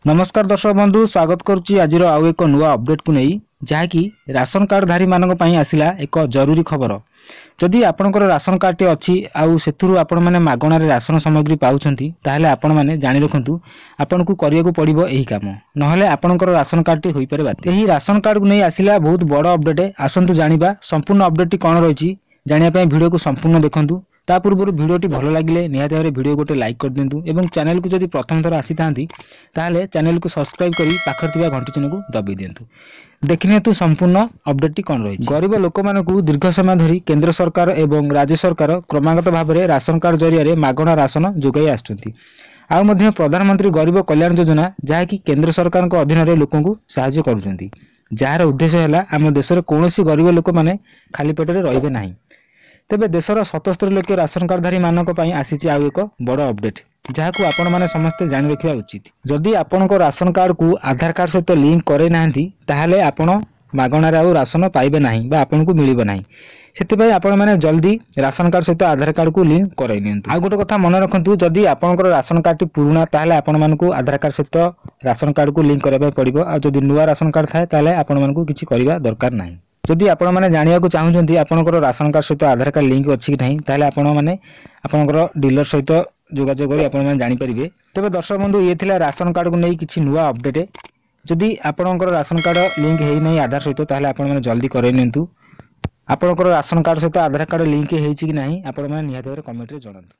नमस्कार दर्शक बंधु स्वागत करुच्ची आज आउ एक नुआ अपडेट को नहीं जहाँकि राशन कार्डधारी मानक पई आसिला एक जरूरी खबर। जदि आपणकर राशन कार्ड टे अच्छी आउ सेथुरु आपण माने मागणार राशन सामग्री पाउछंती ताहले आपण माने जानि रखंतु आपण को करिया को पड़िबो एही काम नहले आपणकर राशन कार्ड टे होई पारे बात। एही राशन कार्ड को नहीं आसिला बहुत बड़ अपडेट। आसंतु जानिबा संपूर्ण अपडेट टी कोन रहिछि जानिया पई वीडियो को संपूर्ण देखंतु। ता पूर्व वीडियोटी भल लगे निहाती भाव वीडियो गोटे लाइक कर दिंतु एवं चैनल को जब प्रथम थर आसी था ताहले चैनल को सब्सक्राइब करी पाखर थिबा घंटी चिन्ह को दबी दिंतु। देखने तो संपूर्ण अपडेट टी कौन रही। गरीब लोक मानकु दीर्घ समय धरी केंद्र सरकार एवं राज्य सरकार क्रमागत भाव में राशन कार्ड जरिया मागणा राशन जोगाई आसुछंती। आउ मध्य प्रधानमंत्री गरीब कल्याण योजना जहाँकि केंद्र सरकार अधीन लोकों को साहाय्य करुछंती, जार उद्देश्य है आम देश में कौन गरीब लोक मैंने खाली पेटे रहिबे नाही। तेबे देशर 77 लाख राशन कार्डधारी मानक पई आसीची आउ एक बड़ अपडेट जहां आपण माने समस्त जानि रखिबा उचित। जदि आपणको राशन कार्ड को आधार कार्ड सहित लिंक करे नाहंती ताहले आपण मागणार आउ राशन पाइबे नाही बा आपनको मिलिबो नाही। सेति आपण माने जल्दी राशन कार्ड सहित आधार कार्ड को लिंक कराइ नियंतु। आ गोटे कथा मन रखंतु जदि आपणकर राशन कार्ड टी पुराना ताहले आपण मानको आधार कार्ड सहित राशन कार्ड को लिंक करबा पड़िबो। आ जदि नुवा राशन कार्ड थाए ताहले आपण मानको किछि करिबा दरकार नाही। जदि आपण माने जानिया को चाहुचंती आपणकर राशन कार्ड सहित आधार कार्ड लिंक अछि कि नाही ताहले आपण माने आपणकर डीलर सहित जोगाजोग करी आपण माने जानि परिबे। तबे दर्शक बंधु ये थिला राशन कार्ड को नै किछि नुवा अपडेट। जदि आपणकर राशन कार्ड लिंक हेइ नै आधार सहित ताहले आपण माने जल्दी करै नियंतु। आपणकर राशन कार्ड सहित आधार कार्ड लिंक हेइ छि कि नाही आपण माने निहाती भाबरे कमेंट रे जणांतु।